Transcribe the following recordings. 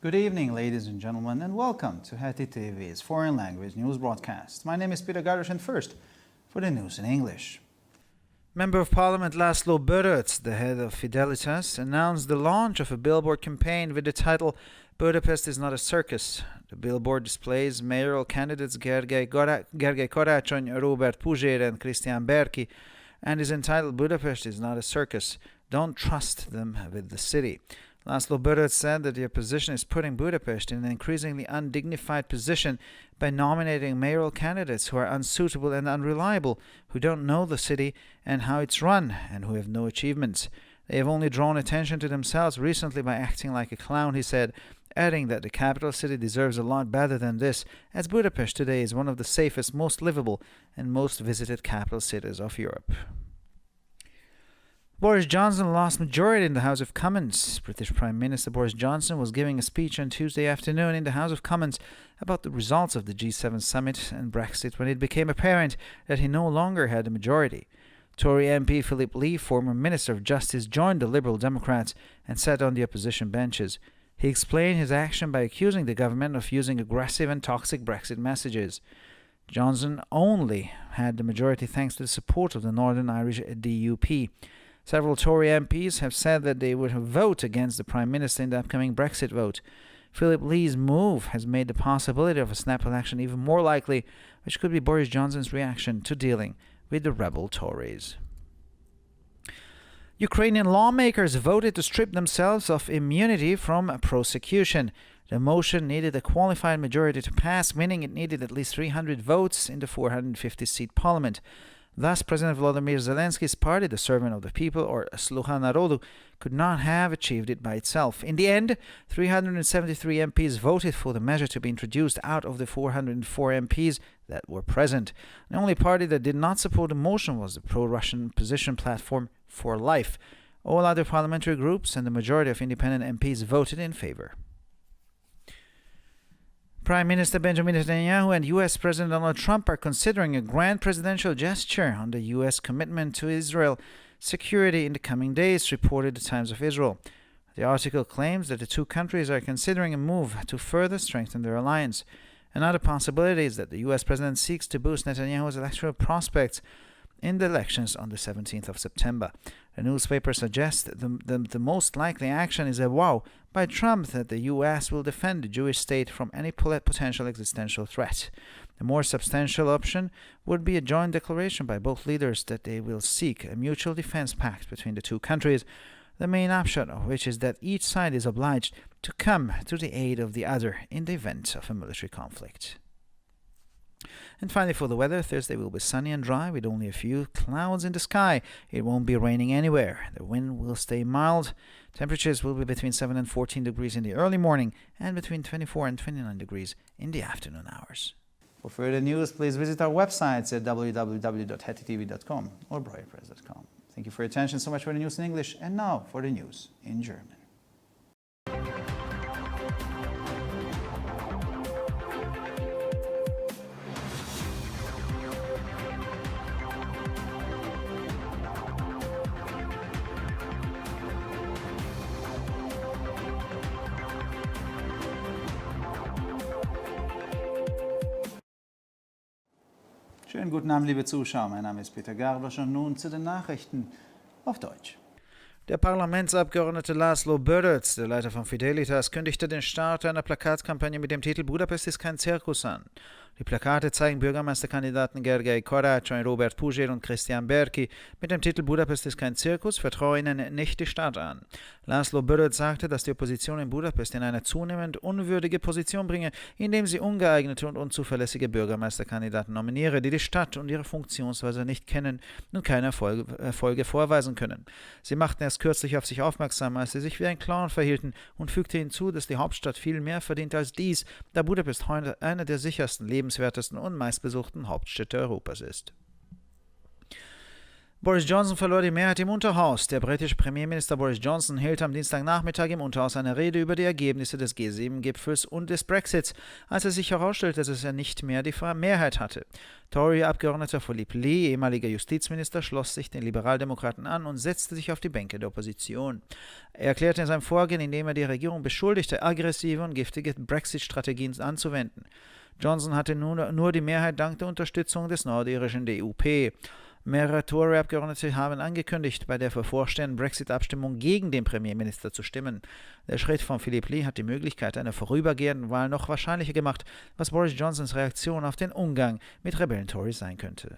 Good evening, ladies and gentlemen, and welcome to HetiTV's foreign language news broadcast. My name is Peter Gardisch, and first, for the news in English. Member of Parliament Laszlo Breuer, the head of Fidelitas, announced the launch of a billboard campaign with the title "Budapest is not a circus." The billboard displays mayoral candidates Gergely Karácsony, Robert Puzsér, and Krisztián Berki, and is entitled "Budapest is not a circus. Don't trust them with the city." Laszlo Breuer said that the opposition is putting Budapest in an increasingly undignified position by nominating mayoral candidates who are unsuitable and unreliable, who don't know the city and how it's run, and who have no achievements. They have only drawn attention to themselves recently by acting like a clown, he said, adding that the capital city deserves a lot better than this, as Budapest today is one of the safest, most livable, and most visited capital cities of Europe. Boris Johnson lost majority in the House of Commons. British Prime Minister Boris Johnson was giving a speech on Tuesday afternoon in the House of Commons about the results of the G7 summit and Brexit when it became apparent that he no longer had a majority. Tory MP Philip Lee, former Minister of Justice, joined the Liberal Democrats and sat on the opposition benches. He explained his action by accusing the government of using aggressive and toxic Brexit messages. Johnson only had the majority thanks to the support of the Northern Irish DUP. Several Tory MPs have said that they would vote against the Prime Minister in the upcoming Brexit vote. Philip Lee's move has made the possibility of a snap election even more likely, which could be Boris Johnson's reaction to dealing with the rebel Tories. Ukrainian lawmakers voted to strip themselves of immunity from prosecution. The motion needed a qualified majority to pass, meaning it needed at least 300 votes in the 450-seat parliament. Thus, President Volodymyr Zelensky's party, the Servant of the People, or Sluha Narodu, could not have achieved it by itself. In the end, 373 MPs voted for the measure to be introduced out of the 404 MPs that were present. The only party that did not support the motion was the pro-Russian opposition platform For Life. All other parliamentary groups and the majority of independent MPs voted in favor. Prime Minister Benjamin Netanyahu and U.S. President Donald Trump are considering a grand presidential gesture on the U.S. commitment to Israel security in the coming days, reported the Times of Israel. The article claims that the two countries are considering a move to further strengthen their alliance. Another possibility is that the U.S. president seeks to boost Netanyahu's electoral prospects in the elections on the 17th of September. The newspaper suggests that the most likely action is a vow by Trump that the U.S. will defend the Jewish state from any potential existential threat. The more substantial option would be a joint declaration by both leaders that they will seek a mutual defense pact between the two countries, the main upshot of which is that each side is obliged to come to the aid of the other in the event of a military conflict. And finally, for the weather, Thursday will be sunny and dry with only a few clouds in the sky. It won't be raining anywhere. The wind will stay mild. Temperatures will be between 7 and 14 degrees in the early morning and between 24 and 29 degrees in the afternoon hours. For further news, please visit our websites at www.hetitv.com or breuerpress.com. Thank you for your attention. So much for the news in English. And now for the news in German. Schönen guten Abend, liebe Zuschauer. Mein Name ist Peter Gardisch und nun zu den Nachrichten auf Deutsch. Der Parlamentsabgeordnete Laszlo Breuer, der Leiter von Fidelitas, kündigte den Start einer Plakatkampagne mit dem Titel "Budapest ist kein Zirkus" an. Die Plakate zeigen Bürgermeisterkandidaten Gergely Karácsony, Robert Puzsér und Krisztián Berki mit dem Titel "Budapest ist kein Zirkus, vertraue ihnen nicht die Stadt an". Laszlo Breuer sagte, dass die Opposition in Budapest in eine zunehmend unwürdige Position bringe, indem sie ungeeignete und unzuverlässige Bürgermeisterkandidaten nominiere, die die Stadt und ihre Funktionsweise nicht kennen und keine Erfolge vorweisen können. Sie machten erst kürzlich auf sich aufmerksam, als sie sich wie ein Clown verhielten, und fügte hinzu, dass die Hauptstadt viel mehr verdient als dies, da Budapest heute eine der sichersten, lebenswertesten und meistbesuchten Hauptstädte Europas ist. Boris Johnson verlor die Mehrheit im Unterhaus. Der britische Premierminister Boris Johnson hielt am Dienstagnachmittag im Unterhaus eine Rede über die Ergebnisse des G7-Gipfels und des Brexits, als es sich herausstellte, dass er nicht mehr die Mehrheit hatte. Tory-Abgeordneter Philippe Lee, ehemaliger Justizminister, schloss sich den Liberaldemokraten an und setzte sich auf die Bänke der Opposition. Er erklärte sein Vorgehen, indem er die Regierung beschuldigte, aggressive und giftige Brexit-Strategien anzuwenden. Johnson hatte nur die Mehrheit dank der Unterstützung des nordirischen DUP. Mehrere Tory-Abgeordnete haben angekündigt, bei der bevorstehenden Brexit-Abstimmung gegen den Premierminister zu stimmen. Der Schritt von Philippe Lee hat die Möglichkeit einer vorübergehenden Wahl noch wahrscheinlicher gemacht, was Boris Johnsons Reaktion auf den Umgang mit Rebellen-Tories sein könnte.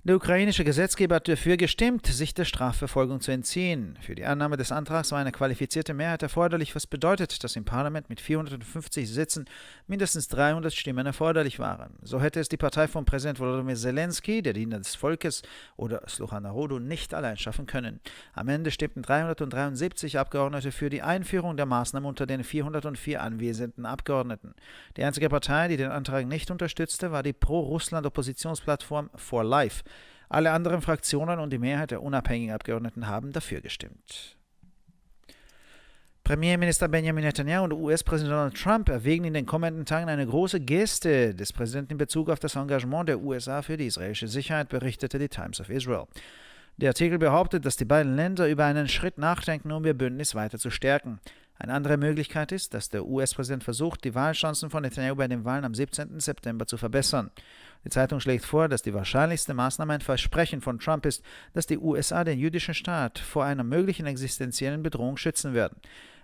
Der ukrainische Gesetzgeber hat dafür gestimmt, sich der Strafverfolgung zu entziehen. Für die Annahme des Antrags war eine qualifizierte Mehrheit erforderlich, was bedeutet, dass im Parlament mit 450 Sitzen mindestens 300 Stimmen erforderlich waren. So hätte es die Partei von Präsident Volodymyr Zelensky, der Diener des Volkes, oder Sluha Narodu nicht allein schaffen können. Am Ende stimmten 373 Abgeordnete für die Einführung der Maßnahmen unter den 404 anwesenden Abgeordneten. Die einzige Partei, die den Antrag nicht unterstützte, war die Pro-Russland-Oppositionsplattform For Life. Alle anderen Fraktionen und die Mehrheit der unabhängigen Abgeordneten haben dafür gestimmt. Premierminister Benjamin Netanyahu und US-Präsident Donald Trump erwägen in den kommenden Tagen eine große Geste des Präsidenten in Bezug auf das Engagement der USA für die israelische Sicherheit, berichtete die Times of Israel. Der Artikel behauptet, dass die beiden Länder über einen Schritt nachdenken, um ihr Bündnis weiter zu stärken. Eine andere Möglichkeit ist, dass der US-Präsident versucht, die Wahlchancen von Netanyahu bei den Wahlen am 17. September zu verbessern. Die Zeitung schlägt vor, dass die wahrscheinlichste Maßnahme ein Versprechen von Trump ist, dass die USA den jüdischen Staat vor einer möglichen existenziellen Bedrohung schützen werden.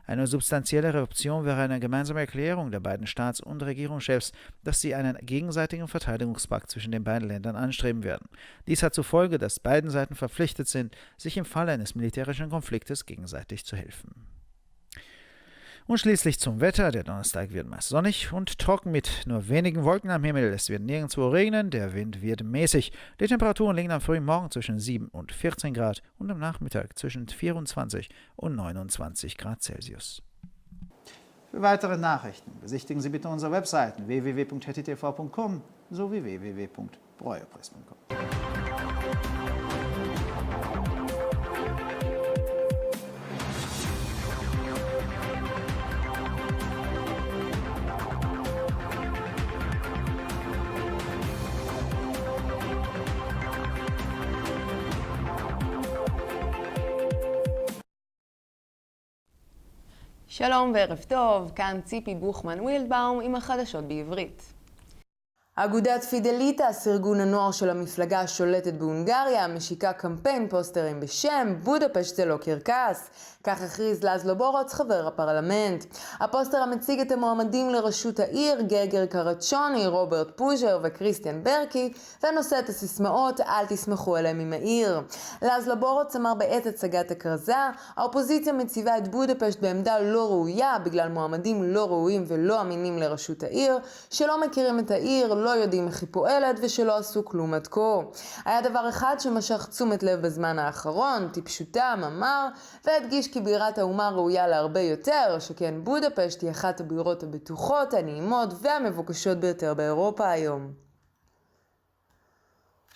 Eine substanziellere Option wäre eine gemeinsame Erklärung der beiden Staats- und Regierungschefs, dass sie einen gegenseitigen Verteidigungspakt zwischen den beiden Ländern anstreben werden. Dies hat zur Folge, dass beiden Seiten verpflichtet sind, sich im Falle eines militärischen Konfliktes gegenseitig zu helfen. Und schließlich zum Wetter. Der Donnerstag wird meist sonnig und trocken mit nur wenigen Wolken am Himmel. Es wird nirgendwo regnen, der Wind wird mäßig. Die Temperaturen liegen am frühen Morgen zwischen 7 und 14 Grad und am Nachmittag zwischen 24 und 29 Grad Celsius. Für weitere Nachrichten besichtigen Sie bitte unsere Webseiten www.hetitv.com sowie www.breuerpress.com. שלום וערב טוב, כאן ציפי בוכמן וילדבאום עם החדשות בעברית. אגודת פידליטס, ארגון הנוער של המפלגה השולטת בהונגריה, משיקה קמפיין פוסטרים בשם בודפשט זה לא קרקס. כך הכריז לזלו בורוץ, חבר הפרלמנט. הפוסטר המציג את המועמדים לראשות העיר, גרגר קרצ'וני, רוברט פוז'ר וקריסטיאן ברקי, ונושא את הסיסמאות אל תסמכו עליהם עם העיר. לזלו בורוץ אמר בעת הצגת הכרזה, האופוזיציה מציבה את בודפשט בעמדה לא ראויה, בגלל מועמדים לא ראויים ולא אמינים לראשות העיר, שלא מכירים את העיר, לא יודעים איך היא פועלת ושלא עשו כלום עד כה. היה דבר אחד שמשך תשומת לב בזמן האחרון, טיפשותם, אמר, והדגיש כי בירת האומה ראויה להרבה יותר, שכן בודפשט היא אחת הבירות הבטוחות, הנעימות והמבוקשות ביותר באירופה היום.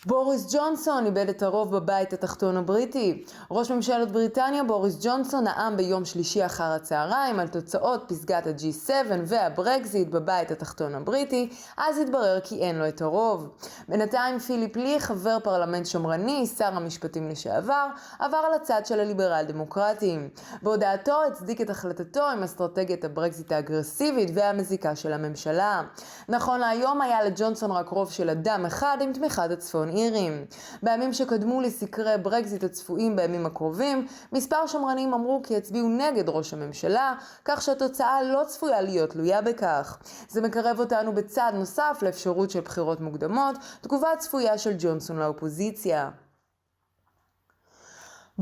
בוריס ג'ונסון איבד את הרוב בבית התחתון הבריטי. ראש ממשלת בריטניה בוריס ג'ונסון נאם ביום שלישי אחר הצהריים על תוצאות פסגת ה-G7 והברקזיט בבית התחתון הבריטי, אז התברר כי אין לו את הרוב. בינתיים פיליפ לי, חבר פרלמנט שמרני, שר המשפטים לשעבר, עבר על הצד של הליברל דמוקרטים. בהודעתו הצדיק את החלטתו עם אסטרטגיית הברקזיט האגרסיבית והמזיקה של הממשלה. נכון להיום היה לג'ונסון רק רוב של אדם אחד עם תמיכת הצפון אירים. בימים שקדמו לסקרי ברקזיט הצפויים בימים הקרובים, מספר שמרנים אמרו כי הצביעו נגד ראש הממשלה, כך שהתוצאה לא צפויה להיות תלויה בכך. זה מקרב אותנו בצד נוסף לאפשרות של בחירות מוקדמות, תגובה צפויה של ג'ונסון לאופוזיציה.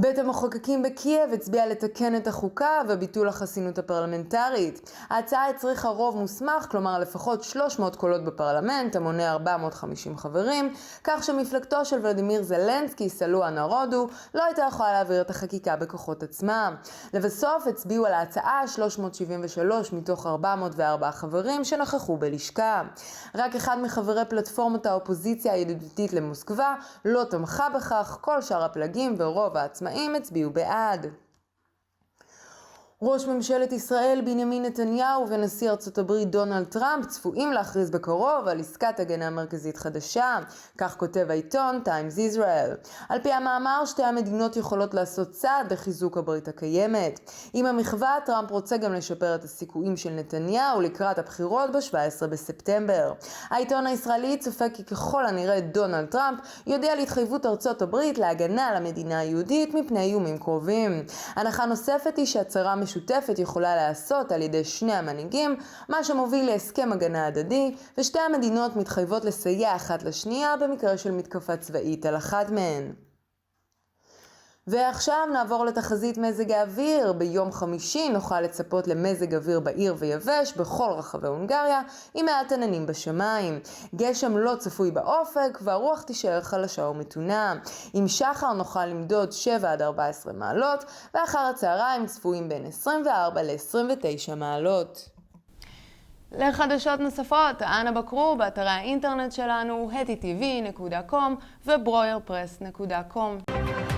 בית המחוקקים בקייב הצביע לתקן את החוקה וביטול החסינות הפרלמנטרית. ההצעה הצריכה רוב מוסמך, כלומר לפחות 300 קולות בפרלמנט, המונה 450 חברים, כך שמפלגתו של ולדימיר זלנסקי, סלוע נרודו, לא הייתה יכולה להעביר את החקיקה בכוחות עצמה. לבסוף הצביעו על ההצעה 373 מתוך 404 חברים שנכחו בלשכה. רק אחד מחברי פלטפורמת האופוזיציה הידידותית למוסקבה לא תמכה בכך, כל שאר הפלגים ורוב העצמאים הצביעו בעד. ראש ממשלת ישראל בנימין נתניהו ונשיא ארצות הברית דונלד טראמפ צפויים להכריז בקרוב על עסקת הגנה מרכזית חדשה, כך כותב העיתון Times Israel. על פי המאמר, שתי המדינות יכולות לעשות צעד לחיזוק הברית הקיימת. עם המחווה, טראמפ רוצה גם לשפר את הסיכויים של נתניהו לקראת הבחירות ב-17 בספטמבר. העיתון הישראלי צופה כי ככל הנראה דונלד טראמפ יודיע על התחייבות ארצות הברית להגנה על המדינה היהודית מפני איומים קרובים. הנחה נוספת היא שהצהרה משותפת יכולה לעשות על ידי שני המנהיגים, מה שמוביל להסכם הגנה הדדי, ושתי המדינות מתחייבות לסייע אחת לשנייה במקרה של מתקפה צבאית על אחת מהן. ועכשיו נעבור לתחזית מזג האוויר. ביום חמישי נוכל לצפות למזג אוויר בהיר ויבש בכל רחבי הונגריה עם מעט עננים בשמיים. גשם לא צפוי באופק והרוח תישאר חלשה ומתונה. עם שחר נוכל למדוד 7 עד 14 מעלות ואחר הצהריים צפויים בין 24 ל-29 מעלות. לחדשות נוספות, אנא בקרו באתרי האינטרנט שלנו HetiTV.com וBreuerpress.com.